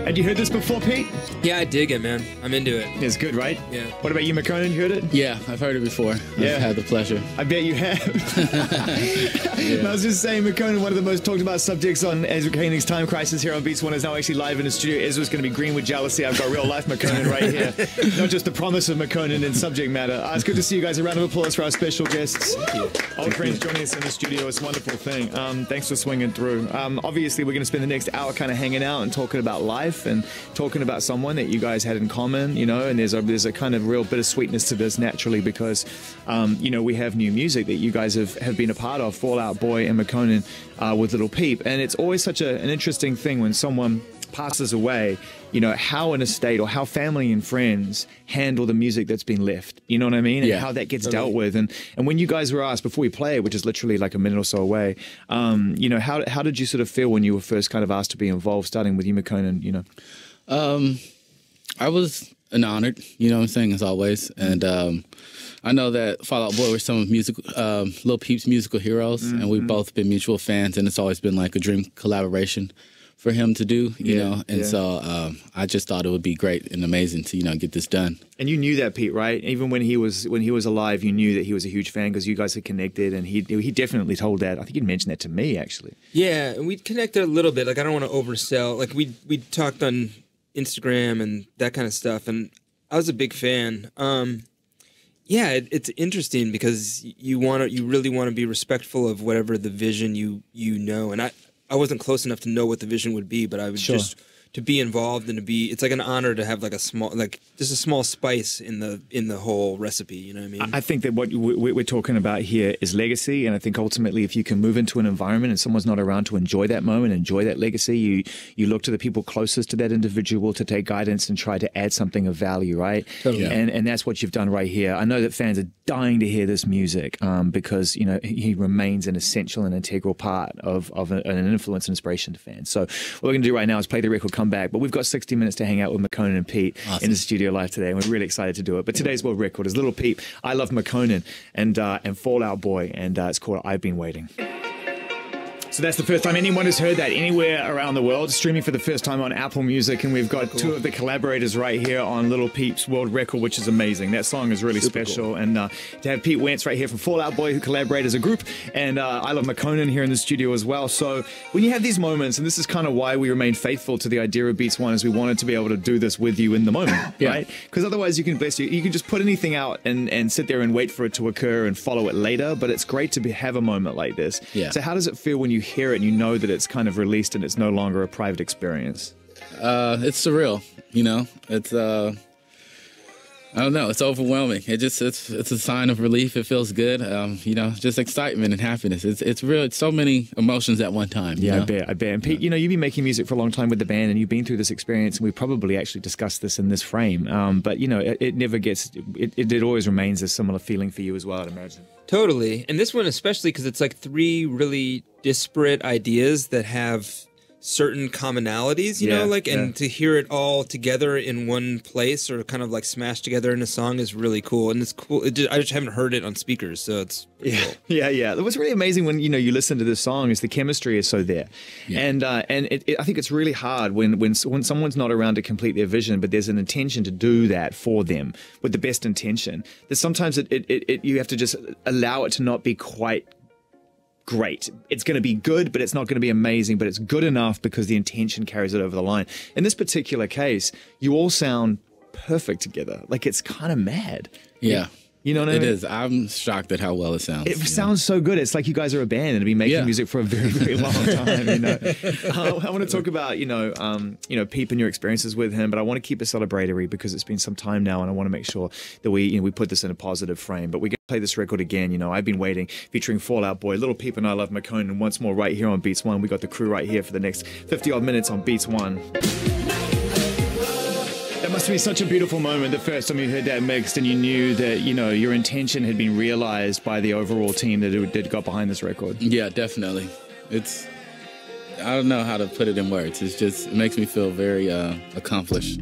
Had you heard this before, Pete? Yeah, I dig it, man. I'm into it. It's good, right? Yeah. What about you, McKonnen? You heard it? Yeah, I've heard it before. Yeah. I've had the pleasure. I bet you have. Yeah. I was just saying, McKonnen, one of the most talked about subjects on Ezra Koenig's Time Crisis here on Beats One is now actually live in the studio. Ezra's going to be green with jealousy. I've got real life McKonnen right here. Not just the promise of McKonnen in subject matter. It's good to see you guys. A round of applause for our special guests. Old friends joining us in the studio. It's a wonderful thing. Thanks for swinging through. Obviously, we're going to spend the next hour kind of hanging out and talking about life and talking about someone that you guys had in common, you know, and there's a kind of real bittersweetness to this naturally because, you know, we have new music that you guys have been a part of, Fall Out Boy and McKonnen with Little Peep. And it's always such an interesting thing when someone passes away, you know, how an estate or how family and friends handle the music that's been left, you know what I mean? And how that gets dealt with. And when you guys were asked before we play, which is literally like a minute or so away, you know, how did you sort of feel when you were first kind of asked to be involved, starting with you, McKonnen, you know? I was honored, you know what I'm saying, as always. And I know that Fall Out Boy were some of Lil Peep's musical heroes, and we've both been mutual fans, and it's always been like a dream collaboration for him to do, you know, and so I just thought it would be great and amazing to, you know, get this done. And you knew that, Pete, right? Even when he was alive, you knew that he was a huge fan because you guys had connected, and he definitely told that. I think he'd mentioned that to me, actually. Yeah, and we connected a little bit. Like, I don't want to oversell. Like, we talked on Instagram and that kind of stuff, and I was a big fan. Yeah, it's interesting because you really want to be respectful of whatever the vision you know, and I wasn't close enough to know what the vision would be, but I would just to be involved and it's like an honor to have like just a small spice in the whole recipe, you know what I mean? I think that what we're talking about here is legacy, and I think ultimately if you can move into an environment and someone's not around to enjoy that moment, enjoy that legacy, you look to the people closest to that individual to take guidance and try to add something of value, right? Totally. Yeah. And that's what you've done right here. I know that fans are dying to hear this music because, you know, he remains an essential and integral part of an influence and inspiration to fans. So what we're going to do right now is play the record, come back, but we've got 60 minutes to hang out with McKonnen and Pete in the studio live today, and we're really excited to do it. But today's world record is Little Peep, I Love McKonnen, and Fall Out Boy, and it's called I've Been Waiting. So that's the first time anyone has heard that anywhere around the world, streaming for the first time on Apple Music, and we've got two of the collaborators right here on Little Peep's world record, which is amazing. That song is really special, and to have Pete Wentz right here from Fall Out Boy, who collaborate as a group, and I Love McKonnen here in the studio as well. So when you have these moments, and this is kind of why we remain faithful to the idea of Beats One, is we wanted to be able to do this with you in the moment, right? Because otherwise you can just put anything out and sit there and wait for it to occur and follow it later, but it's great to have a moment like this. So how does it feel when you hear it and you know that it's kind of released and it's no longer a private experience? It's surreal, you know. It's I don't know. It's overwhelming. It's a sign of relief. It feels good. You know, just excitement and happiness. It's real. It's so many emotions at one time. Yeah, you know? I bet. And Pete, you know, you've been making music for a long time with the band, and you've been through this experience, and we probably actually discussed this in this frame. But you know, it never gets. It always remains a similar feeling for you as well, I'd imagine. Totally. And this one especially because it's like three really disparate ideas that have certain commonalities, you know, like, and to hear it all together in one place or kind of like smashed together in a song is really cool. And it's cool. I just haven't heard it on speakers, so it's cool. Yeah. What's really amazing when, you know, you listen to this song is the chemistry is so there. And I think it's really hard when someone's not around to complete their vision, but there's an intention to do that for them with the best intention, that sometimes you have to just allow it to not be quite great. It's going to be good, but it's not going to be amazing, but it's good enough because the intention carries it over the line. In this particular case, you all sound perfect together. Like, it's kind of mad. Yeah. You know what I mean? It is. I'm shocked at how well it sounds. It sounds so good. It's like you guys are a band and have been making music for a very, very long time. You know, I want to talk about Peep and your experiences with him, but I want to keep it celebratory because it's been some time now, and I want to make sure that we put this in a positive frame. But we're going to play this record again. You know, I've been waiting, featuring Fall Out Boy, Little Peep, and I Love McKonnen once more right here on Beats One. We got the crew right here for the next 50-odd minutes on Beats One. That must be such a beautiful moment the first time you heard that mixed and you knew that, you know, your intention had been realized by the overall team that got behind this record. Yeah, definitely. I don't know how to put it in words. It makes me feel very accomplished.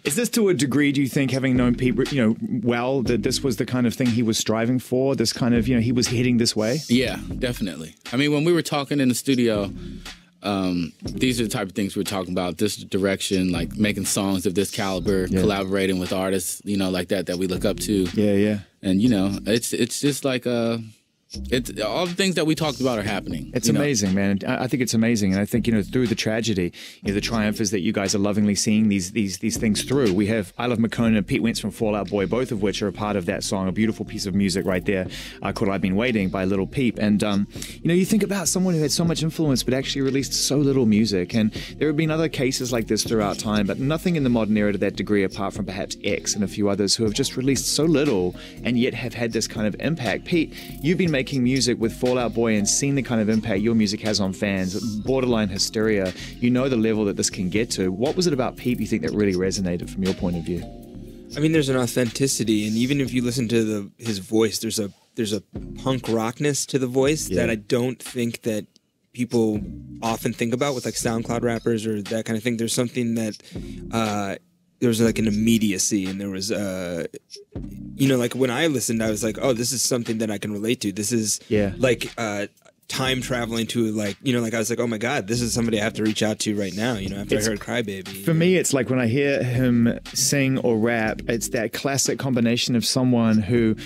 Is this to a degree, do you think, having known Pete, you know, well, that this was the kind of thing he was striving for, this kind of, you know, he was heading this way? Yeah, definitely. I mean, when we were talking in the studio, these are the type of things we're talking about, this direction, like making songs of this caliber, collaborating with artists, you know, like that we look up to. Yeah. And, you know, it's just like it's all the things that we talked about are happening. It's amazing, man. I think it's amazing, and I think, you know, through the tragedy, you know, the triumph is that you guys are lovingly seeing these things through. We have ilovemakonnen and Pete Wentz from Fall Out Boy, both of which are a part of that song, a beautiful piece of music right there, called "I've Been Waiting" by Little Peep. And you know, you think about someone who had so much influence but actually released so little music, and there have been other cases like this throughout time, but nothing in the modern era to that degree, apart from perhaps X and a few others who have just released so little and yet have had this kind of impact. Pete, you've been making music with Fall Out Boy and seen the kind of impact your music has on fans, borderline hysteria. You know the level that this can get to. What was it about Pete you think that really resonated from your point of view? I mean, there's an authenticity, and even if you listen to his voice, there's a punk rockness to the voice that I don't think that people often think about with like SoundCloud rappers or that kind of thing. There's something that there was like an immediacy, and there was you know, like when I listened, I was like, oh, this is something that I can relate to. This is like time traveling to, like, you know, like I was like, oh my God, this is somebody I have to reach out to right now, you know, after I heard Crybaby. For me, it's like when I hear him sing or rap, it's that classic combination of someone who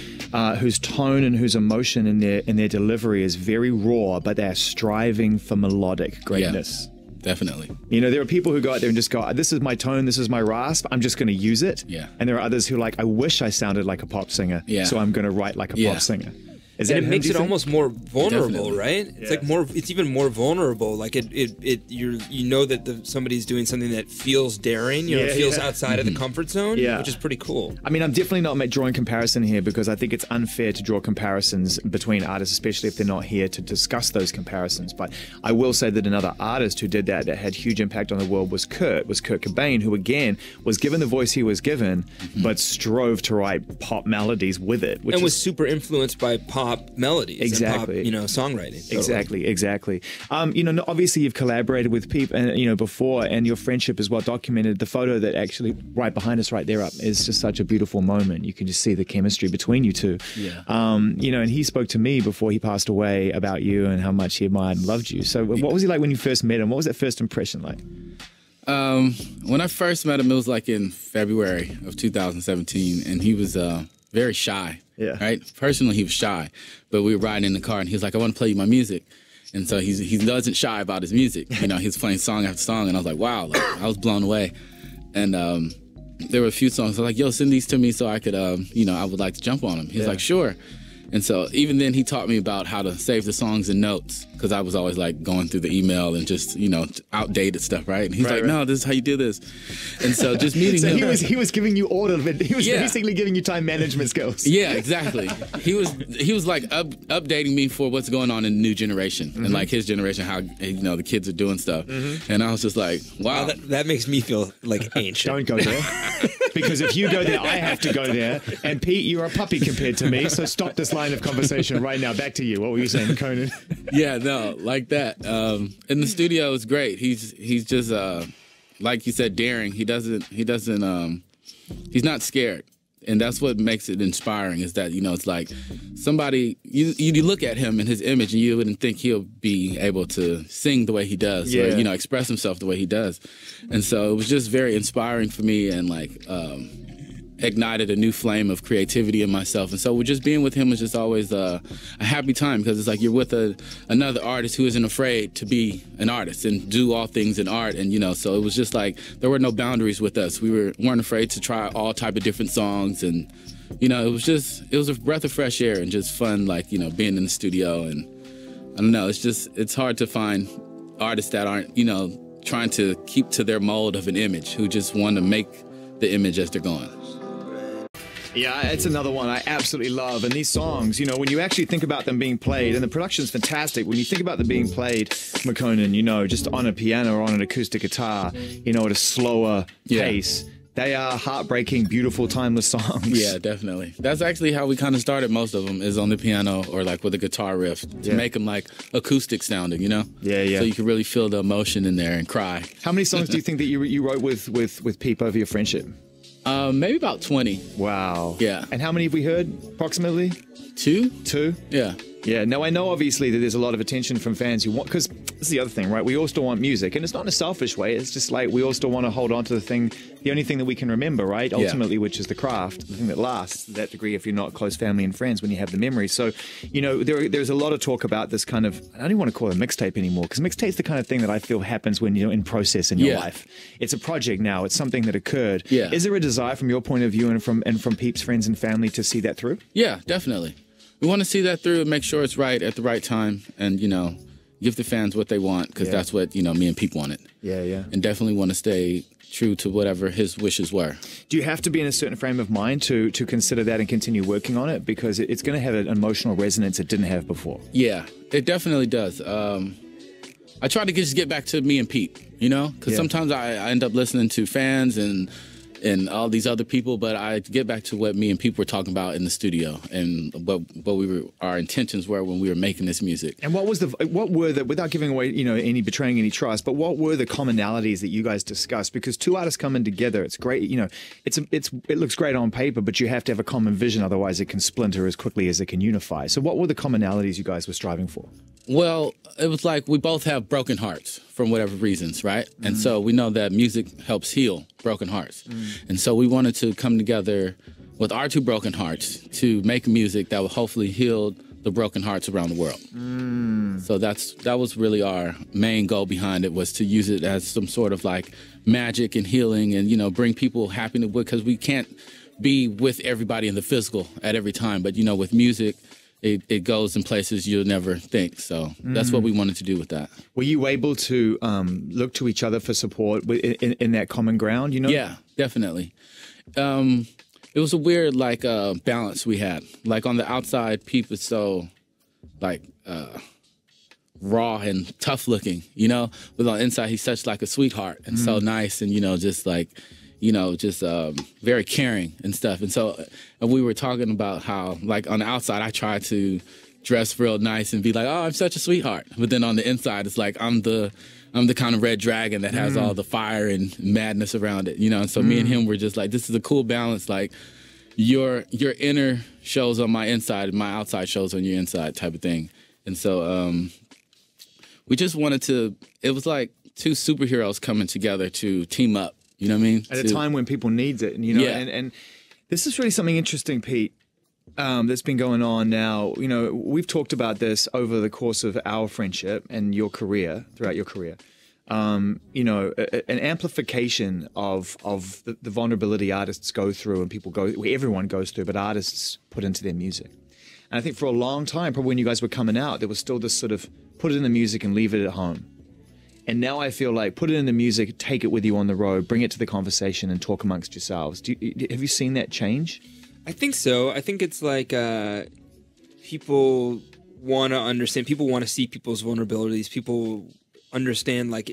whose tone and whose emotion in their delivery is very raw, but they're striving for melodic greatness. Yeah. Definitely. You know, there are people who go out there and just go, this is my tone, this is my rasp, I'm just going to use it. Yeah. And there are others who are like, I wish I sounded like a pop singer, so I'm going to write like a pop singer. And it makes it almost more vulnerable, right? It's like it's even more vulnerable. Like you know that somebody's doing something that feels daring, you know, it feels outside of the comfort zone, which is pretty cool. I mean, I'm definitely not drawing comparison here because I think it's unfair to draw comparisons between artists, especially if they're not here to discuss those comparisons. But I will say that another artist who did that had huge impact on the world was Kurt Cobain, who again was given the voice he was given, but strove to write pop melodies with it, and was super influenced by pop melodies, and pop, you know, songwriting. Exactly. You know, obviously you've collaborated with Peep, and you know, before, and your friendship is well documented. The photo that actually right behind us, right there up, is just such a beautiful moment. You can just see the chemistry between you two. Yeah. You know, and he spoke to me before he passed away about you and how much he admired and loved you. So, what was he like when you first met him? What was that first impression like? When I first met him, it was like in February of 2017, and he was very shy. Yeah. Right. Personally, he was shy, but we were riding in the car, and he was like, "I want to play you my music," and so he wasn't shy about his music. You know, he was playing song after song, and I was like, "Wow!" Like, I was blown away. And there were a few songs. I was like, "Yo, send these to me so I could, you know, I would like to jump on them." He's like, "Sure." And so even then, he taught me about how to save the songs in notes, because I was always like going through the email and just, you know, outdated stuff, right? And he's like, "No, this is how you do this." And so just meeting him, he was giving you order, but he was basically giving you time management skills. Yeah, exactly. He was like updating me for what's going on in the new generation and like his generation, how, you know, the kids are doing stuff. And I was just like, wow. That makes me feel like ancient. Don't go there. Because if you go there, I have to go there. And Pete, you're a puppy compared to me, so stop this line of conversation right now. Back to you. What were you saying, Conan? Yeah, no, like that. In the studio, it's great. He's just like you said, daring. He's not scared. And that's what makes it inspiring, is that, you know, it's like somebody, you look at him and his image, and you wouldn't think he'll be able to sing the way he does, or, you know, express himself the way he does. And so it was just very inspiring for me, and like ignited a new flame of creativity in myself. And so just being with him was just always a happy time, because it's like you're with another artist who isn't afraid to be an artist and do all things in art. And, you know, so it was just like there were no boundaries with us. We weren't afraid to try all type of different songs. And, you know, it was a breath of fresh air and just fun, like, you know, being in the studio. And I don't know, it's hard to find artists that aren't, you know, trying to keep to their mold of an image, who just want to make the image as they're going. Yeah, it's another one I absolutely love. And these songs, you know, when you actually think about them being played, and the production's fantastic, when you think about them being played, Makonnen, you know, just on a piano or on an acoustic guitar, you know, at a slower pace, they are heartbreaking, beautiful, timeless songs. Yeah, definitely. That's actually how we kind of started most of them, is on the piano or like with a guitar riff, to make them like acoustic sounding, you know? Yeah. So you can really feel the emotion in there and cry. How many songs do you think that you wrote with Peep over your friendship? Maybe about 20. Wow. Yeah. And how many have we heard, approximately? 2? 2? Yeah. Yeah, no, I know obviously that there's a lot of attention from fans who want, because this is the other thing, right? We all still want music, and it's not in a selfish way. It's just like we all still want to hold on to the only thing that we can remember, right? Ultimately, which is the craft, the thing that lasts to that degree if you're not close family and friends when you have the memories. So, you know, there's a lot of talk about this kind of, I don't even want to call it a mixtape anymore, because mixtape's the kind of thing that I feel happens when you're in process in your life. It's a project now. It's something that occurred. Yeah. Is there a desire from your point of view and from Peep's friends and family to see that through? Yeah, definitely. We want to see that through and make sure it's right at the right time and, you know, give the fans what they want because that's what, you know, me and Peep wanted. Yeah, yeah. And definitely want to stay true to whatever his wishes were. Do you have to be in a certain frame of mind to consider that and continue working on it? Because it's going to have an emotional resonance it didn't have before. Yeah, it definitely does. I try to just get back to me and Peep, you know, because sometimes I end up listening to fans and all these other people, but I get back to what me and Peep were talking about in the studio and what our intentions were when we were making this music. And what were the without giving away, you know, betraying any trust, but what were the commonalities that you guys discussed? Because two artists coming together, it's great, you know, it looks great on paper, but you have to have a common vision, otherwise it can splinter as quickly as it can unify. So what were the commonalities you guys were striving for? Well, it was like we both have broken hearts from whatever reasons, right? And so we know that music helps heal broken hearts. And so we wanted to come together with our two broken hearts to make music that will hopefully heal the broken hearts around the world. So that was really our main goal behind it, was to use it as some sort of like magic and healing and, you know, bring people happiness, because we can't be with everybody in the physical at every time. But, you know, with music, it goes in places you'll never think. So that's what we wanted to do with that. Were you able to look to each other for support in that common ground, you know? Yeah, definitely. It was a weird, like, balance we had. Like, on the outside, Peep is so, like, raw and tough looking, you know? But on the inside, he's such, like, a sweetheart and so nice and, you know, just, like, you know, just very caring and stuff. And so we were talking about how, like, on the outside, I try to dress real nice and be like, oh, I'm such a sweetheart. But then on the inside, it's like I'm the kind of red dragon that has all the fire and madness around it, you know? And so me and him were just like, this is a cool balance. Like, your inner shows on my inside and my outside shows on your inside type of thing. And so we just wanted to, it was like two superheroes coming together to team up. You know what I mean? At a time when people need it, and you know, and this is really something interesting, Pete, that's been going on now. You know, we've talked about this over the course of our friendship and your career, throughout your career. You know, an amplification of the vulnerability artists go through and everyone goes through, but artists put into their music. And I think for a long time, probably when you guys were coming out, there was still this sort of put it in the music and leave it at home. And now I feel like put it in the music, take it with you on the road, bring it to the conversation and talk amongst yourselves. Have you seen that change? I think so. I think it's like people want to understand. People want to see people's vulnerabilities. People understand, like,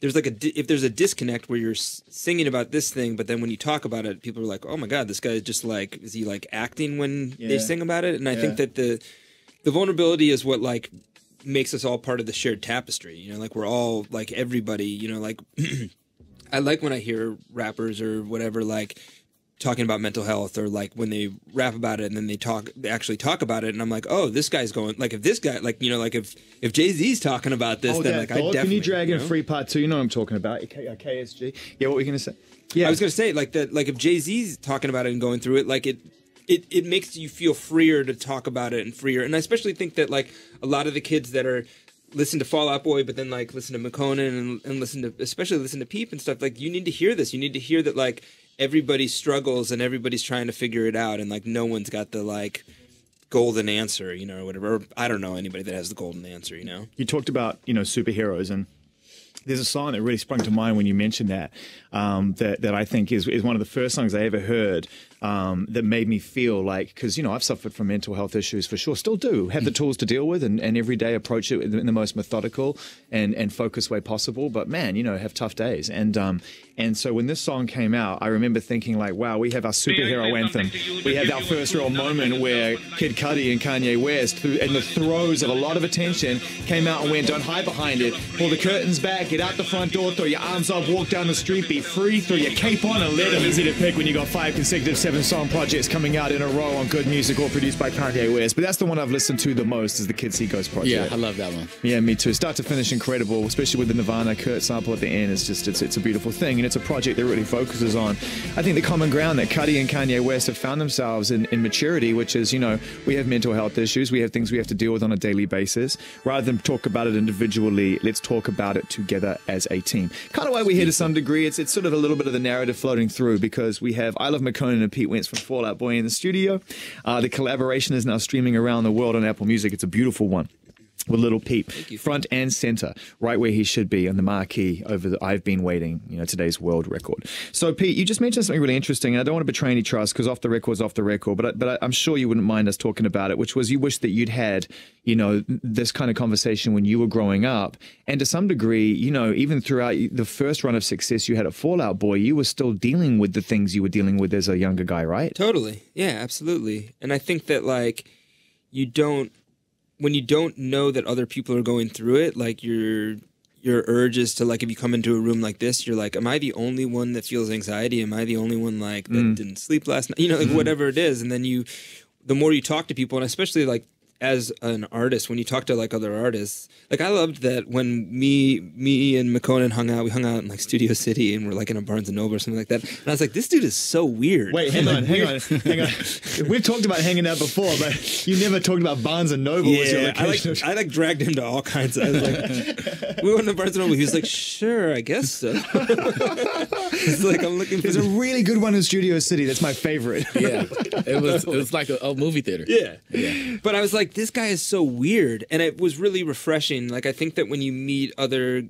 there's like if there's a disconnect where you're singing about this thing, but then when you talk about it, people are like, oh my God, this guy is just like, is he like acting when they sing about it? And I think that the vulnerability is what, like, makes us all part of the shared tapestry, you know, like we're all, like, everybody, you know, like I like when I hear rappers or whatever, like, talking about mental health, or like when they rap about it and then they actually talk about it, and I'm like, oh, this guy's going, like, if this guy, like, you know, like if Jay-Z's talking about this, then like I definitely, can you drag in Free Part 2? You know what I'm talking about, KSG. Yeah, what were you gonna say? Yeah, I was gonna say, like, that, like, if Jay-Z's talking about it and going through it, like, it makes you feel freer to talk about it, and freer. And I especially think that, like, a lot of the kids that are listen to Fall Out Boy, but then, like, listen to McKonnen and especially listen to Peep and stuff, like, you need to hear this. You need to hear that, like, everybody struggles and everybody's trying to figure it out, and, like, no one's got the, like, golden answer, you know, or whatever. Or I don't know anybody that has the golden answer, you know? You talked about, you know, superheroes, and there's a song that really sprung to mind when you mentioned that, that I think is one of the first songs I ever heard that made me feel like, because, you know, I've suffered from mental health issues for sure, still do, have the tools to deal with, and every day approach it in the most methodical and focused way possible. But man, you know, have tough days. And so when this song came out, I remember thinking, like, wow, we have our superhero anthem. We had our first real moment where Kid Cudi and Kanye West, in the throes of a lot of attention, came out and went, don't hide behind it, pull the curtains back, get Get out the front door, throw your arms up, walk down the street, be free, throw your cape on and let them. Easy to pick when you got 5 consecutive 7-song projects coming out in a row on Good Music, all produced by Kanye West. But that's the one I've listened to the most, is the Kids See Ghosts project. Yeah, I love that one. Yeah, me too. Start to finish, incredible, especially with the Nirvana Kurt sample at the end. It's just, it's a beautiful thing, and it's a project that really focuses on, I think, the common ground that Cudi and Kanye West have found themselves in maturity, which is, you know, we have mental health issues, we have things we have to deal with on a daily basis. Rather than talk about it individually, let's talk about it together as a team. Kind of why we're here to some degree. It's sort of a little bit of the narrative floating through, because we have ilovemakonnen and Pete Wentz from Fall Out Boy in the studio. The collaboration is now streaming around the world on Apple Music. It's a beautiful one, with Little Peep, front and center, right where he should be on the marquee over the I've Been Waiting, you know, today's world record. So, Pete, you just mentioned something really interesting, and I don't want to betray any trust, because off the record's off the record, but I'm sure you wouldn't mind us talking about it, which was you wish that you'd had, you know, this kind of conversation when you were growing up. And to some degree, you know, even throughout the first run of success you had at Fall Out Boy, you were still dealing with the things you were dealing with as a younger guy, right? Totally. Yeah, absolutely. And I think that, like, when you don't know that other people are going through it, like your urge is to, like, if you come into a room like this, you're like, am I the only one that feels anxiety? Am I the only one, like, that didn't sleep last night? You know, like, whatever it is. And then the more you talk to people, and especially, like, as an artist, when you talk to, like, other artists, like, I loved that when me and Makonnen we hung out in, like, Studio City, and we're, like, in a Barnes & Noble or something like that, and I was like, this dude is so weird. Wait, hang on. We've talked about hanging out before, but you never talked about Barnes & Noble. Yeah, I like dragged him to all kinds of, I was like, we went to Barnes & Noble, he was like, sure, I guess so. It's like, I'm looking for... There's a really good one in Studio City, that's my favorite. Yeah, it was like a movie theater. Yeah. But I was like, this guy is so weird, and it was really refreshing. Like, I think that when you meet other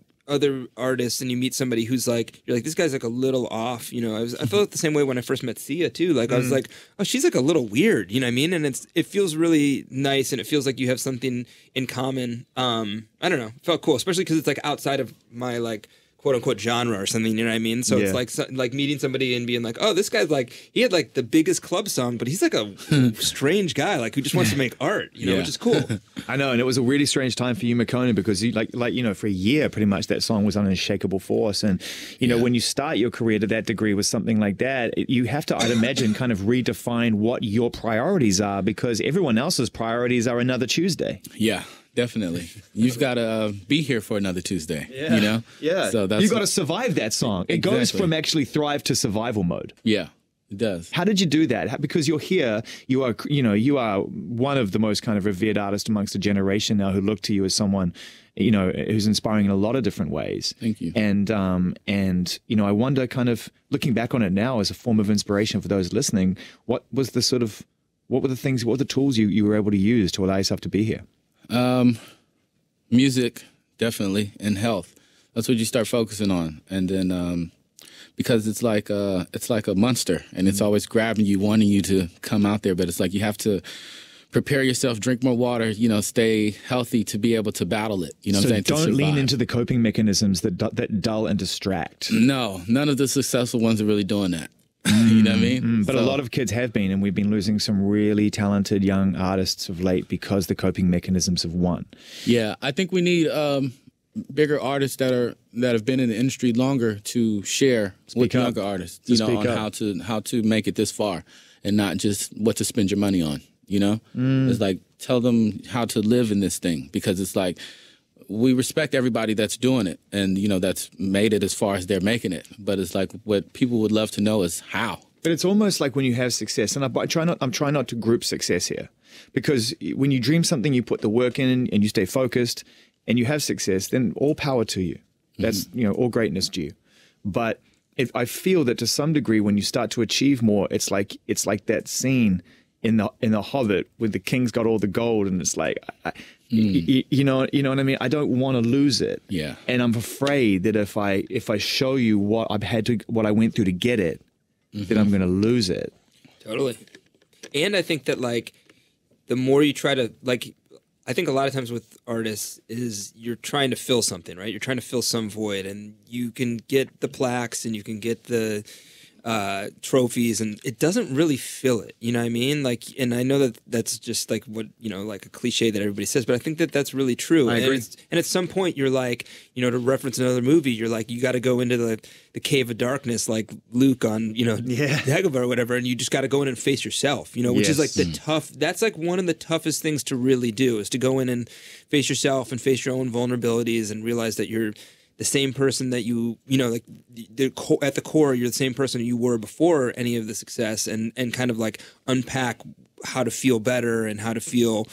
artists and you meet somebody who's like, you're like, this guy's like a little off, you know. I felt the same way when I first met Sia too. Like, I was like, oh, she's like a little weird, you know what I mean? And it feels really nice, and it feels like you have something in common. I don't know, it felt cool, especially because it's like outside of my, like, quote unquote genre or something, you know what I mean? So it's like meeting somebody and being like, oh, this guy's like, he had like the biggest club song, but he's like a strange guy, like, who just wants to make art, you know, which is cool. I know, and it was a really strange time for you, Makonnen, because you like you know, for a year pretty much that song was on Unshakable Force, and you know, when you start your career to that degree with something like that, you have to, I'd imagine, kind of redefine what your priorities are, because everyone else's priorities are another Tuesday. Yeah. Definitely. You've got to be here for another Tuesday, you know? Yeah. So you got to survive that song. It goes from actually thrive to survival mode. Yeah, it does. How did you do that? Because you're here, you are one of the most kind of revered artists amongst a generation now who look to you as someone, you know, who's inspiring in a lot of different ways. Thank you. And you know, I wonder, kind of looking back on it now as a form of inspiration for those listening, what were the tools you were able to use to allow yourself to be here? Music, definitely, and health. That's what you start focusing on, and then because it's like a monster, and it's always grabbing you, wanting you to come out there. But it's like you have to prepare yourself, drink more water, you know, stay healthy to be able to battle it. You know what I'm saying? Don't lean into the coping mechanisms that dull and distract. No, none of the successful ones are really doing that. You know what I mean? But a lot of kids have been, and we've been losing some really talented young artists of late because the coping mechanisms have won. Yeah, I think we need bigger artists that have been in the industry longer to share with younger artists, you know, on how to make it this far, and not just what to spend your money on. You know, it's like, tell them how to live in this thing, because it's like, we respect everybody that's doing it and, you know, that's made it as far as they're making it. But it's like, what people would love to know is how. But it's almost like when you have success, and I'm trying not to group success here, because when you dream something, you put the work in and you stay focused and you have success, then all power to you. That's, you know, all greatness due. But I feel that to some degree, when you start to achieve more, it's like that scene in the Hobbit with the king's got all the gold, and it's like, you know what I mean? I don't want to lose it. Yeah. And I'm afraid that if I show you what I went through to get it, then I'm going to lose it. Totally. And I think that, like, the more you try to, like, I think a lot of times with artists is you're trying to fill something, right? You're trying to fill some void, and you can get the plaques and you can get the trophies, and it doesn't really fill it. You know what I mean? Like, and I know that that's just like what, you know, like a cliche that everybody says, but I think that that's really true. I agree. And at some point you're like, you know, to reference another movie, you're like, you got to go into the cave of darkness, like Luke on, you know, Dagobah or whatever, and you just got to go in and face yourself, you know, which is like the that's like one of the toughest things to really do, is to go in and face yourself and face your own vulnerabilities and realize that you're the same person that you know, like at the core, you're the same person you were before any of the success, and kind of like unpack how to feel better and how to feel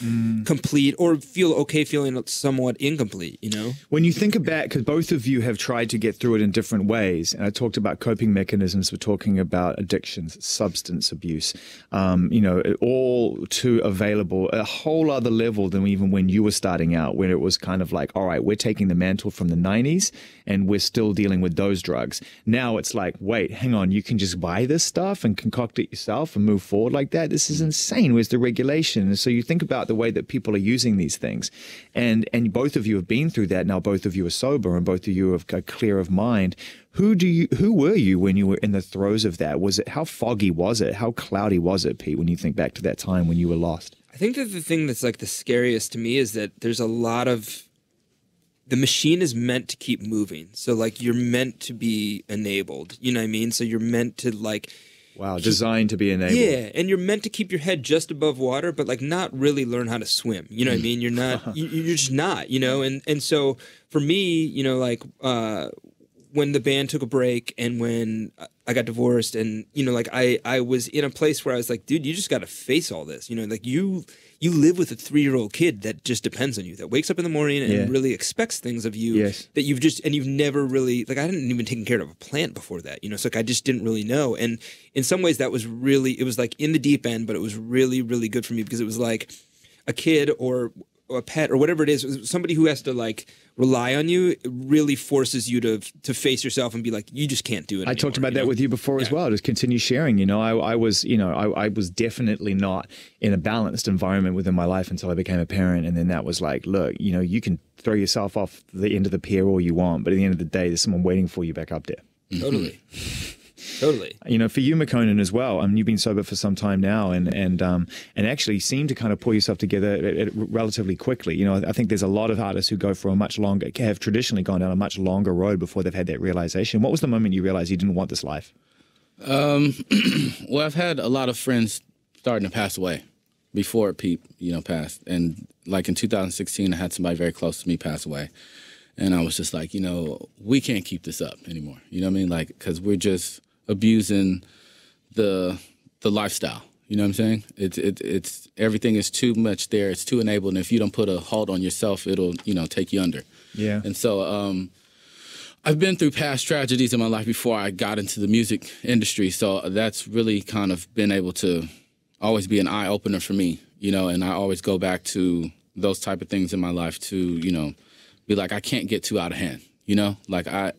complete, or feel okay feeling somewhat incomplete, you know? When you think about, because both of you have tried to get through it in different ways, and I talked about coping mechanisms, we're talking about addictions, substance abuse, you know, all too available, a whole other level than even when you were starting out, when it was kind of like, all right, we're taking the mantle from the 90s and we're still dealing with those drugs. Now it's like, wait, hang on, you can just buy this stuff and concoct it yourself and move forward like that? This is insane. Where's the regulation? And so you think about the way that people are using these things, and both of you have been through that. Now both of you are sober and both of you are clear of mind. Who were you when you were in the throes of that? Was it, how foggy was it? How cloudy was it, Pete, when you think back to that time when you were lost? I think that the thing that's like the scariest to me is that there's a lot of, the machine is meant to keep moving. So like you're meant to be enabled, you know what I mean? So you're meant to like, wow, designed to be enabled. Yeah, and you're meant to keep your head just above water, but like not really learn how to swim. You know what I mean? You're not, you're just not, you know? And so for me, you know, like when the band took a break and when I got divorced, and, you know, like I was in a place where I was like, dude, you just got to face all this. You know, like you live with a 3-year-old kid that just depends on you, that wakes up in the morning and really expects things of you that you've never really, like I hadn't even taken care of a plant before that, you know, so like I just didn't really know. And in some ways that was really, it was like in the deep end, but it was really, really good for me, because it was like a kid or a pet or whatever it is, somebody who has to like rely on you, it really forces you to face yourself and be like, you just can't do it anymore. I talked about that with you before as well. Just continue sharing. You know, I was definitely not in a balanced environment within my life until I became a parent. And then that was like, look, you know, you can throw yourself off the end of the pier all you want, but at the end of the day, there's someone waiting for you back up there. Totally. Totally. You know, for you, Makonnen, as well. You've been sober for some time now, and actually seem to kind of pull yourself together relatively quickly. You know, I think there's a lot of artists who go for have traditionally gone down a much longer road before they've had that realization. What was the moment you realized you didn't want this life? Well, I've had a lot of friends starting to pass away before Pete, you know, passed, and like in 2016, I had somebody very close to me pass away. And I was just like, you know, we can't keep this up anymore. You know what I mean? Like, because we're just abusing the lifestyle. You know what I'm saying? It's everything is too much there. It's too enabled. And if you don't put a halt on yourself, it'll, you know, take you under. Yeah. And so I've been through past tragedies in my life before I got into the music industry. So that's really kind of been able to always be an eye opener for me, you know, and I always go back to those type of things in my life to, you know, be like, I can't get too out of hand, you know? Like, I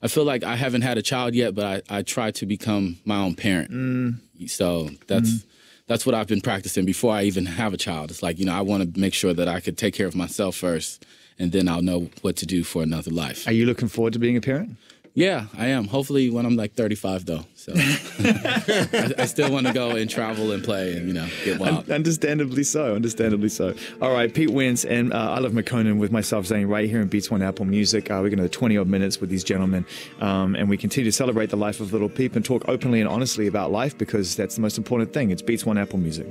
feel like I haven't had a child yet, but I try to become my own parent. So that's what I've been practicing before I even have a child. It's like, you know, I want to make sure that I could take care of myself first, and then I'll know what to do for another life. Are you looking forward to being a parent? Yeah, I am. Hopefully when I'm like 35, though. So I still want to go and travel and play and, you know, get wild. Understandably so. All right, Pete Wentz and ilovemakonnen with myself, Zane, right here in Beats One Apple Music. We're going to 20-odd minutes with these gentlemen, and we continue to celebrate the life of Little Peep and talk openly and honestly about life, because that's the most important thing. It's Beats One Apple Music.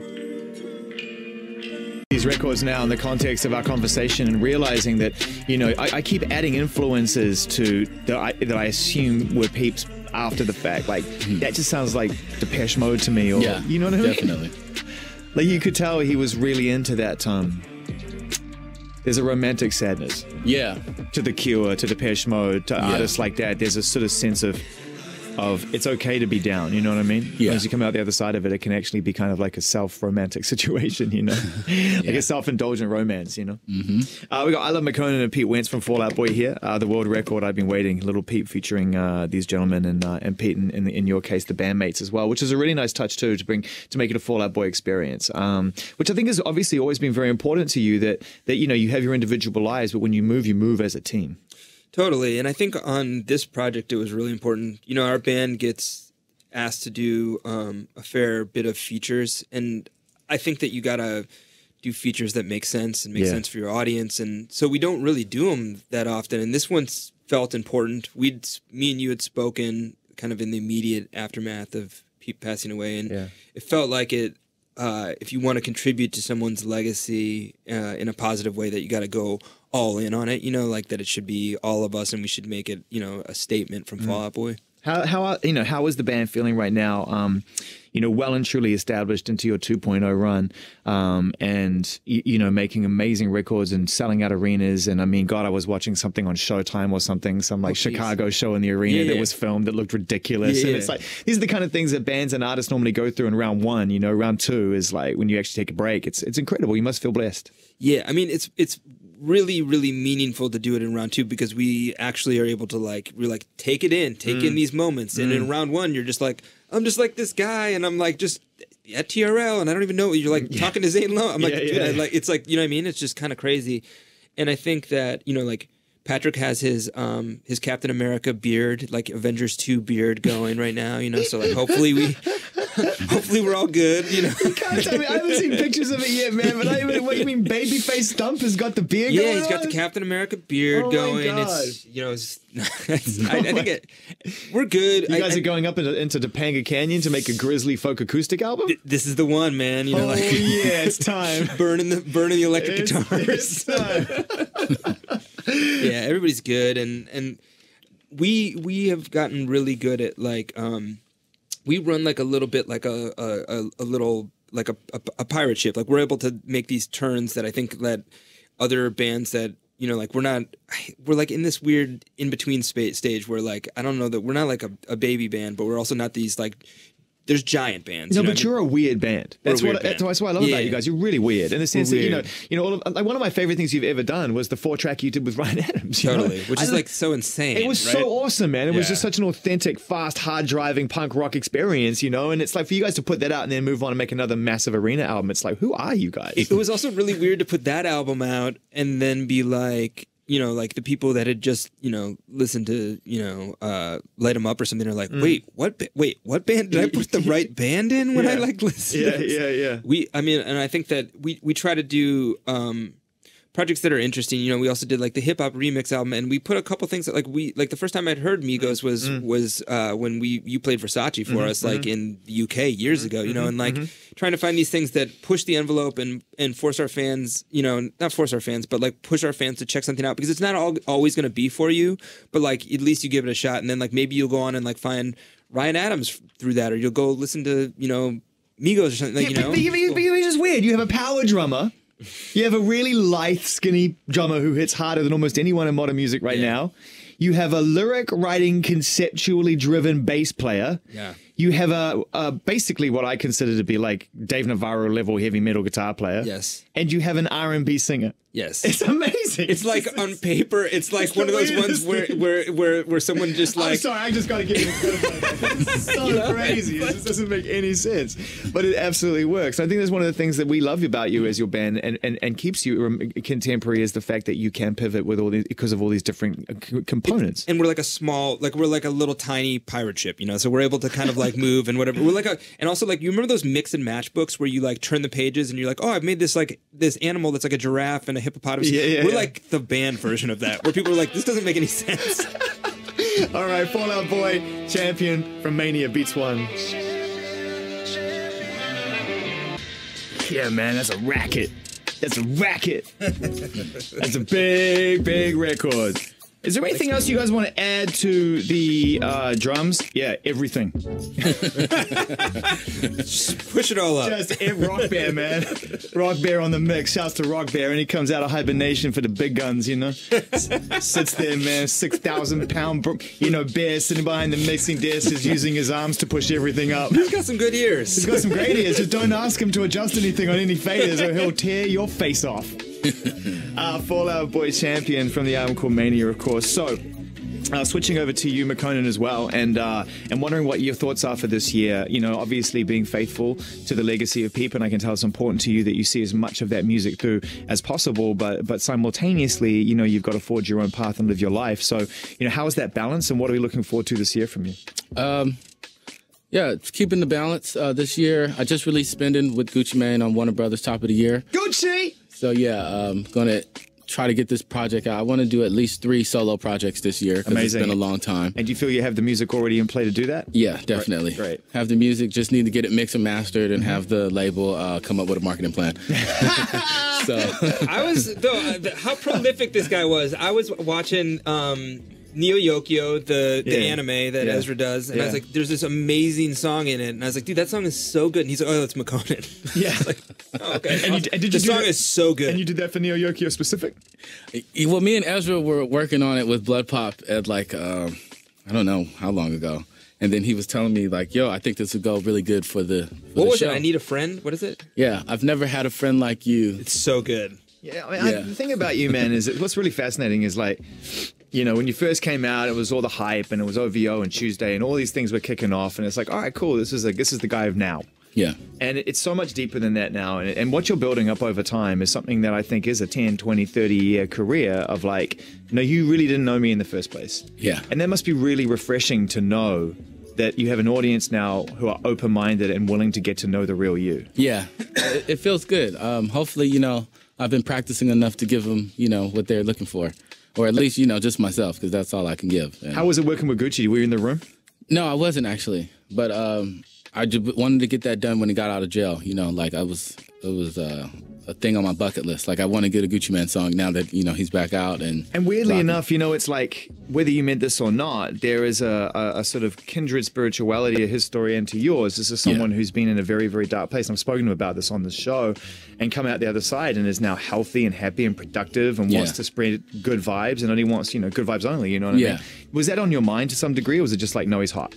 These records now in the context of our conversation, and realizing that, you know, I keep adding influences to that I assume were Peeps after the fact. Like, that just sounds like Depeche Mode to me, or, yeah, you know what I mean? Definitely. Like, you could tell he was really into that. There's a romantic sadness. Yeah. To The Cure, to Depeche Mode, to artists like that. There's a sort of sense of it's okay to be down, you know what I mean? Yeah. As you come out the other side of it, it can actually be kind of like a self-romantic situation, you know? Like a self-indulgent romance, you know? We got ilovemakonnen and Pete Wentz from Fall Out Boy here. The world record, I've Been Waiting, Little Peep, featuring these gentlemen, and Pete, in your case, the bandmates as well, which is a really nice touch too, to make it a Fall Out Boy experience, which I think has obviously always been very important to you, that you know, you have your individual lives, but when you move as a team. Totally. And I think on this project, it was really important. You know, our band gets asked to do a fair bit of features, and I think that you gotta do features that make sense and make sense for your audience, and so we don't really do them that often. And this one's felt important. Me and you had spoken kind of in the immediate aftermath of Pete passing away, and it felt like it. If you want to contribute to someone's legacy in a positive way, that you got to go all in on it. You know, like that it should be all of us, and we should make it, you know, a statement from Fall Out Boy. How is the band feeling right now? You know, well and truly established into your 2.0 run, and you know, making amazing records and selling out arenas. And I mean, God, I was watching something on Showtime or something, some like Chicago show in the arena that was filmed that looked ridiculous. And it's like, these are the kind of things that bands and artists normally go through in round one. You know, round two is like when you actually take a break. It's incredible. You must feel blessed. Yeah, I mean, it's really, really meaningful to do it in round two, because we actually are able to take it in, take in these moments. And in round one, you're just like, I'm just like this guy, and I'm like just at TRL, and I don't even know. You're like talking to Zane Lowe. I'm like, dude, like it's like, you know what I mean? It's just kind of crazy. And I think that, you know, like Patrick has his Captain America beard, like Avengers 2 beard going right now, you know. So like hopefully we're all good, you know. God, I haven't seen pictures of it yet, man. But what do you mean, babyface Stump has got the beard going? Yeah, he's got the Captain America beard going. It's, you know, I think we're good. You guys are going up into Topanga Canyon to make a Grizzly folk acoustic album? This is the one, man. You know, like, yeah, it's time. burning the electric guitars. It's time. Yeah, everybody's good, and we have gotten really good at like we run like a little bit like a little like a pirate ship. Like we're able to make these turns that I think that other bands that, you know, like we're like in this weird in between stage where like I don't know that we're not like a baby band, but we're also not these like. There's giant bands. No, but you're a weird band. That's what I love about you guys. You're really weird in the sense that you know, like one of my favorite things you've ever done was the 4-track you did with Ryan Adams. Totally, which is like so insane. It was so awesome, man. It was just such an authentic, fast, hard driving punk rock experience, you know. And it's like for you guys to put that out and then move on and make another massive arena album. It's like, who are you guys? It was also really weird to put that album out and then be like, you know, like the people that had just, you know, listened to, you know, Light 'Em Up or something are like, wait, what band? Did I put the right band in when I like listen? Yeah. I mean, and I think that we try to do projects that are interesting. You know, we also did like the hip hop remix album, and we put a couple things that like the first time I'd heard Migos was when you played Versace for us, like in the UK years ago, you know, and like trying to find these things that push the envelope and force our fans, you know, not force our fans, but like push our fans to check something out, because it's not always going to be for you, but like at least you give it a shot, and then like maybe you'll go on and like find Ryan Adams through that, or you'll go listen to, you know, Migos or something, like, you know. But it's just weird. You have a power drummer. You have a really lithe, skinny drummer who hits harder than almost anyone in modern music right now. You have a lyric writing, conceptually driven bass player. Yeah. You have a basically what I consider to be like Dave Navarro level heavy metal guitar player. Yes. And you have an R&B singer. Yes. It's amazing. It's like on paper, it's like one of those ones where someone just like... I'm sorry, I just got to give you a credit. It's so crazy. It just doesn't make any sense. But it absolutely works. I think that's one of the things that we love about you as your band and keeps you contemporary is the fact that you can pivot with all these, because of all these different components. And we're like a small, like we're like a little tiny pirate ship, you know? So we're able to kind of like move and whatever. We're like and also like, you remember those mix and match books where you like turn the pages and you're like, oh, I've made this like this animal that's like a giraffe and a hippopotamus. We're like the band version of that, where people are like, this doesn't make any sense. All right, Fall Out Boy, champion from Mania, beats one. Yeah, man, that's a racket. That's a racket. That's a big, big record. Is there anything else you guys want to add to the drums? Yeah, everything. Just push it all up. Just Rock Bear, man. Rock Bear on the mix. Shouts to Rock Bear, and he comes out of hibernation for the big guns, you know. Sits there, man, 6,000-pound, you know, bear sitting behind the mixing desk, is using his arms to push everything up. He's got some good ears. He's got some great ears. Just don't ask him to adjust anything on any faders, or he'll tear your face off. Fall Out Boy champion from the album called Mania, of course. So, switching over to you, Makonnen, as well, and wondering what your thoughts are for this year. You know, obviously being faithful to the legacy of Peep, and I can tell it's important to you that you see as much of that music through as possible, but simultaneously, you know, you've got to forge your own path and live your life. So, you know, how is that balance, and what are we looking forward to this year from you? Yeah, it's keeping the balance. This year, I just released Spending with Gucci Mane on Warner Brothers Top of the Year. Gucci! So yeah, I'm going to try to get this project out. I want to do at least 3 solo projects this year because it's been a long time. And do you feel you have the music already in play to do that? Yeah, definitely. Great. Have the music, just need to get it mixed and mastered and have the label come up with a marketing plan. So I was, though, how prolific this guy was. I was watching Neo Yokio, the anime that Ezra does, and I was like, there's this amazing song in it, and I was like, dude, that song is so good. And he's like, oh, it's McConnen. Yeah. I was like, oh, okay. And the song is so good. And you did that for Neo Yokio specific? Well, me and Ezra were working on it with Blood Pop at like, I don't know how long ago. And then he was telling me like, yo, I think this would go really good for the What was show. it? I Need a Friend? What is it? Yeah, I've never had a friend like you. It's so good. Yeah, I mean, the thing about you, man, is that what's really fascinating is like, you know, when you first came out, it was all the hype, and it was OVO and Tuesday, and all these things were kicking off, and it's like, all right, cool, this is the guy of now. Yeah. And it's so much deeper than that now, and what you're building up over time is something that I think is a 10, 20, 30-year career of like, no, you really didn't know me in the first place. Yeah. And that must be really refreshing to know that you have an audience now who are open-minded and willing to get to know the real you. Yeah, it feels good. Hopefully, you know, I've been practicing enough to give them, you know, what they're looking for. Or at least, you know, just myself, because that's all I can give. And how was it working with Gucci? Were you in the room? No, I wasn't actually. But I just wanted to get that done when he got out of jail. You know, like it was a thing on my bucket list. Like I want to get a Gucci Mane song now that, you know, he's back out. And weirdly enough, you know, it's like whether you meant this or not, there is a sort of kindred spirituality to his story and to yours. This is someone who's been in a very, very dark place. I've spoken to him about this on the show and come out the other side and is now healthy and happy and productive and wants to spread good vibes and only wants, you know, good vibes only, you know what I mean? Was that on your mind to some degree, or was it just like, no, he's hot?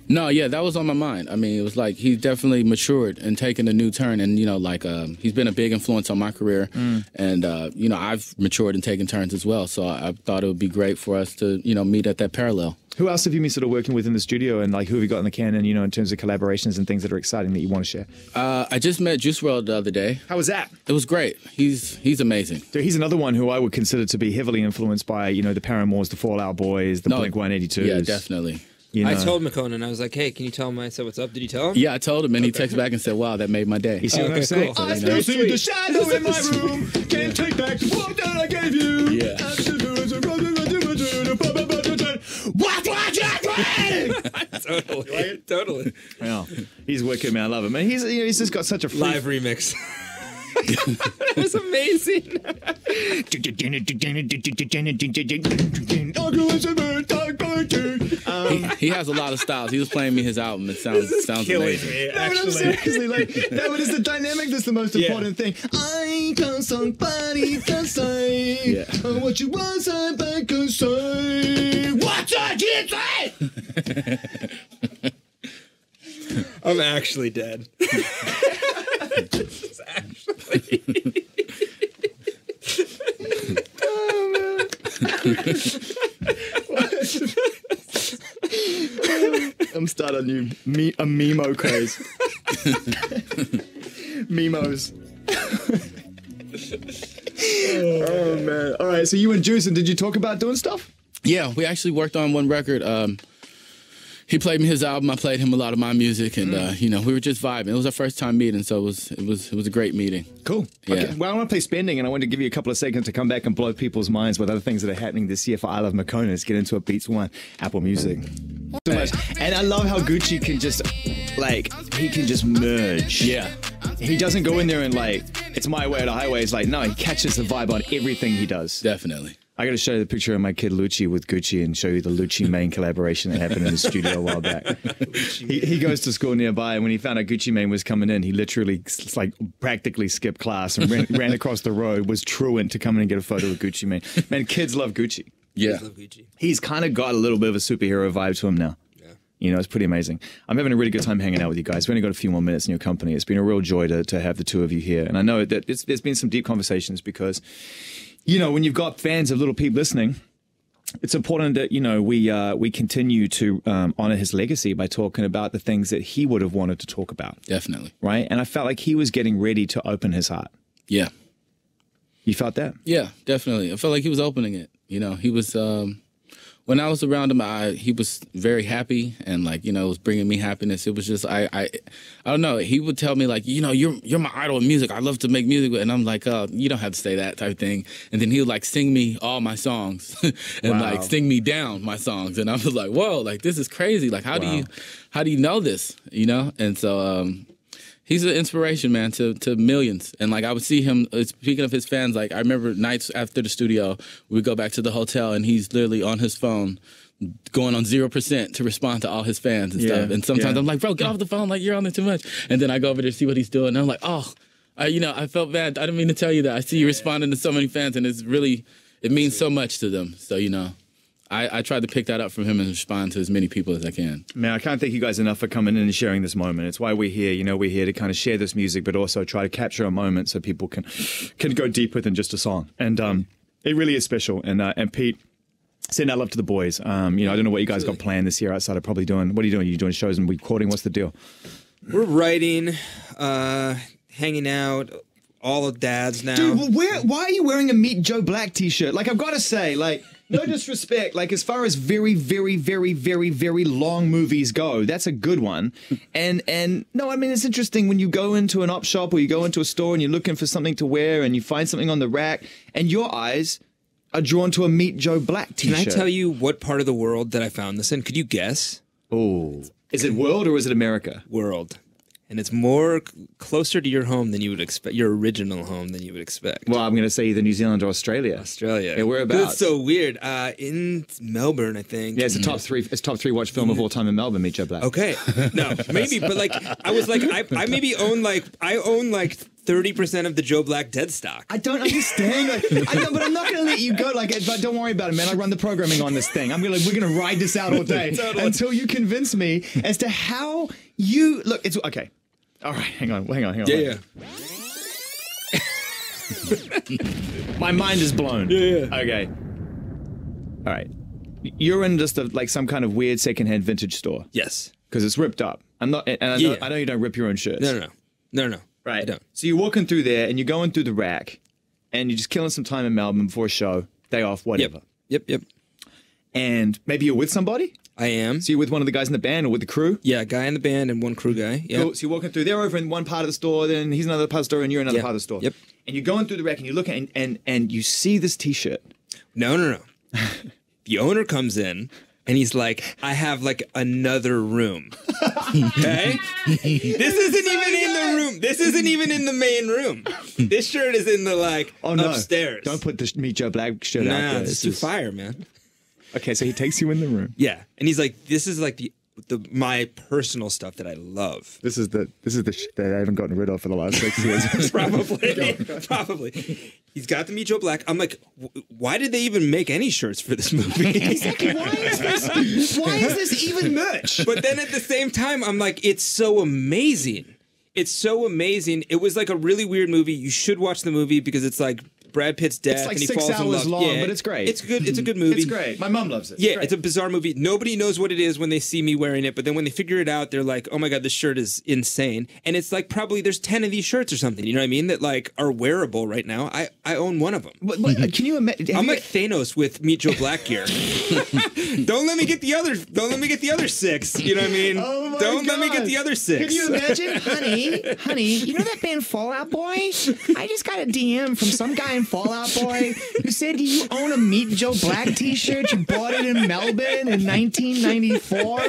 No, yeah, that was on my mind. I mean, it was like he definitely matured and taken a new turn. And, you know, like he's been a big influence on my career. And, you know, I've matured and taken turns as well. So I thought it would be great for us to, you know, meet at that parallel. Who else have you been sort of working with in the studio, and like who have you got in the canon, you know, in terms of collaborations and things that are exciting that you want to share? I just met Juice WRLD the other day. How was that? It was great. He's amazing. So he's another one who I would consider to be heavily influeed by, you know, the Paramores, the Fall Out Boys, the Blink 182s. Yeah, definitely. You know? I told McConnen, I was like, hey, can you tell him I said what's up? Did you tell him? Yeah, I told him, and he texted back and said, wow, that made my day. You see what I'm saying? Cool. I still see the shadow in my room. Can't take back the walk that I gave you. Yeah. Totally. Yeah, he's wicked, man. I love him. Man, he's just got such a Live remix. It was amazing. He has a lot of styles. He was playing me his album. It sounds amazing. Me, no, but I'm seriously like, no, but it's the dynamic that's the most important thing. I can somebody can say what you want, somebody can say. What did you say? I'm actually dead. This is actually. Oh man. I'm starting a new Memo craze. Memos. Oh man. All right, so you and Juice, and did you talk about doing stuff? Yeah, we actually worked on one record. He played me his album. I played him a lot of my music, and you know, we were just vibing. It was our first time meeting, so it was a great meeting. Cool. Yeah. Okay. Well, I want to play Spending, and I want to give you a couple of seconds to come back and blow people's minds with other things that are happening this year for I Love McConnen. Let's get into it. Beats One, Apple Music. So much. And I love how Gucci can just, like, he can just merge. Yeah. He doesn't go in there and like, it's my way or the highway. It's like, no, he catches the vibe on everything he does. Definitely. I got to show you the picture of my kid Lucci with Gucci and show you the Lucci Mane collaboration that happened in the studio a while back. He goes to school nearby, and when he found out Gucci Mane was coming in, he literally like practically skipped class and ran across the road, was truant to come in and get a photo with Gucci Mane. Man, kids love Gucci. Yeah. Love Gucci. He's kind of got a little bit of a superhero vibe to him now. You know, it's pretty amazing. I'm having a really good time hanging out with you guys. We've only got a few more minutes in your company. It's been a real joy to have the two of you here. And I know that there's been some deep conversations because, you know, when you've got fans of Little Peep listening, it's important that, you know, we continue to honor his legacy by talking about the things that he would have wanted to talk about. Definitely. Right? And I felt like he was getting ready to open his heart. Yeah. You felt that? Yeah, definitely. I felt like he was opening it. You know, he was... when I was around him, he was very happy and like, you know, it was bringing me happiness. It was just, I don't know. He would tell me like, you know, you're my idol in music. I love to make music. And I'm like, oh, you don't have to say that type of thing. And then he would like sing me all my songs and like sing me down my songs. And I was like, whoa, like this is crazy. Like, how do you know this? You know? And so, he's an inspiration, man, to millions. And, like, I would see him, speaking of his fans, like, I remember nights after the studio, we'd go back to the hotel, and he's literally on his phone going on 0% to respond to all his fans and stuff. And sometimes I'm like, bro, get off the phone. Like, you're on there too much. And then I go over there to see what he's doing, and I'm like, oh, I felt bad. I didn't mean to tell you that. I see you responding to so many fans, and it's really, it means so much to them. So, you know. I tried to pick that up from him and respond to as many people as I can. Man, I can't thank you guys enough for coming in and sharing this moment. It's why we're here. You know, we're here to kind of share this music, but also try to capture a moment so people can go deeper than just a song. And it really is special. And Pete, send our love to the boys. You know, I don't know what you guys got planned this year outside of probably doing. What are you doing? Are you doing shows and recording? What's the deal? We're writing, hanging out. All of dads now. Dude, why are you wearing a Meet Joe Black t-shirt? Like, I've got to say, like, no disrespect, like, as far as very, very, very, very, very long movies go, that's a good one. And no, I mean, it's interesting when you go into an op shop or you go into a store and you're looking for something to wear and you find something on the rack and your eyes are drawn to a Meet Joe Black t-shirt. Can I tell you what part of the world that I found this in? Could you guess? Oh. Is it world or is it America? World. And it's more closer to your home than you would expect, your original home than you would expect. Well, I'm going to say either New Zealand or Australia. Australia. Yeah, whereabouts? That's so weird. In Melbourne, I think. Yeah, it's a top three watch film of all time in Melbourne, Meet Joe Black. Okay. No, maybe, but like, I was like, I maybe own like 30% of the Joe Black dead stock. I don't understand. I know, but I'm not going to let you go. Like, but don't worry about it, man. I run the programming on this thing. We're going to ride this out all day until you convince me as to how you look. It's okay. All right, hang on. Yeah. My mind is blown. Yeah. Okay. All right. You're in just like some kind of weird secondhand vintage store. Yes. Because it's ripped up. I know you don't rip your own shirts. No. Right. I don't. So you're walking through there and you're going through the rack and you're just killing some time in Melbourne before a show, day off, whatever. Yep. And maybe you're with somebody? I am. So you're with one of the guys in the band or with the crew? Yeah, a guy in the band and one crew guy. Yeah. Cool. So you're walking through. They're over in one part of the store, then he's another part of the store, and you're in another part of the store. Yep. And you're going through the rack and you're looking and you see this t-shirt. No. The owner comes in and he's like, I have like another room. Okay? This isn't even in the room. This isn't even in the main room. This shirt is in the upstairs. Don't put the Meet Joe Black shirt out there. It's too fire, man. Okay, so he takes you in the room. Yeah. And he's like, this is like my personal stuff that I love. This is the shit that I haven't gotten rid of for the last 6 years. Probably. He's got the Meet Joe Black. I'm like, why did they even make any shirts for this movie? Exactly. Why is this even merch? But then at the same time, I'm like, it's so amazing. It's so amazing. It was like a really weird movie. You should watch the movie because it's like Brad Pitt's death, it's like and he 6 falls in hours love. long, but it's great. It's good. It's a good movie. It's great. My mom loves it. Yeah, it's a bizarre movie. Nobody knows what it is when they see me wearing it, but then when they figure it out, they're like, "Oh my god, this shirt is insane!" And it's like probably there's 10 of these shirts or something. You know what I mean? That like are wearable right now. I own one of them. But can you imagine? I'm like Thanos with Meet Joe Black gear. Don't let me get the other. Don't let me get the other 6. You know what I mean? Oh my Don't God. let me get the other 6. Can you imagine, honey? You know that band Fall Out Boy? I just got a DM from some guy in Fall Out Boy who said, "Do you own a Meet Joe Black t-shirt? You bought it in Melbourne in 1994."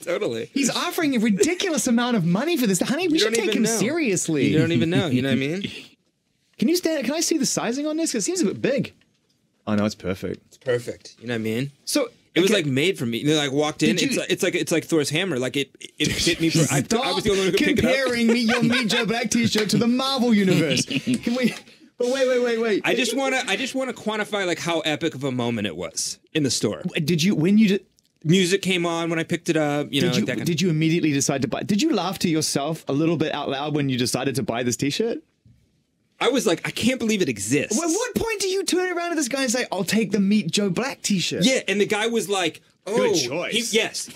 Totally. He's offering a ridiculous amount of money for this. Honey, we should take him seriously. You don't even know. You know what I mean? Can I see the sizing on this? Because it seems a bit big. Oh no, it's perfect. It's perfect. You know what I mean? So it was like made for me. You know, like walked in. It's like Thor's hammer. Like it fit me. I was the only one who could pick it up. Comparing your Meet Joe Black t-shirt to the Marvel universe. Can we? But wait. I just want to quantify like how epic of a moment it was in the store. Did you music came on when I picked it up? Did you immediately decide to buy? Did you laugh to yourself a little bit out loud when you decided to buy this t-shirt? I was like, I can't believe it exists. At what point do you turn around to this guy and say, "I'll take the Meet Joe Black t-shirt"? Yeah, and the guy was like, "Oh, good choice." Yes.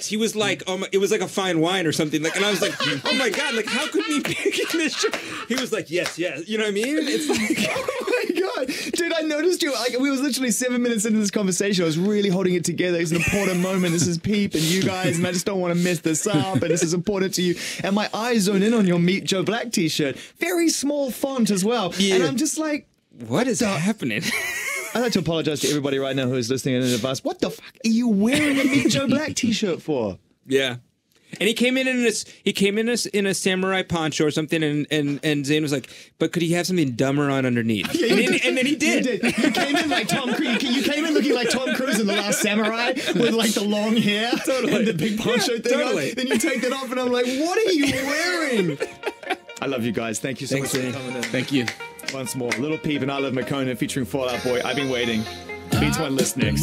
He was like, it was like a fine wine or something. Like, and I was like, "Oh my god! Like, how could we be picking this shirt?" He was like, "Yes." You know what I mean? It's like, oh my god! Dude, I noticed you. Like, we was literally 7 minutes into this conversation. I was really holding it together. It's an important moment. This is Peep and you guys, and I just don't want to mess this up. And this is important to you. And my eyes zone in on your Meet Joe Black t-shirt. Very small font as well. Yeah. And I'm just like, what is happening? I'd like to apologize to everybody right now who is listening in the bus. What the fuck are you wearing a Meet Joe Black t-shirt for? Yeah. And he came in in a samurai poncho or something, and Zane was like, "But could he have something dumber on underneath?" And then he did. You came in like Tom Cruise. You came in looking like Tom Cruise in The Last Samurai with like the long hair and the big poncho thing on. Then you take that off, and I'm like, "What are you wearing?" I love you guys. Thank you so much for coming in. Thank you. Once more, Little Peep and ilovemakonnen featuring Fall Out Boy. I've been waiting. Beats one list next.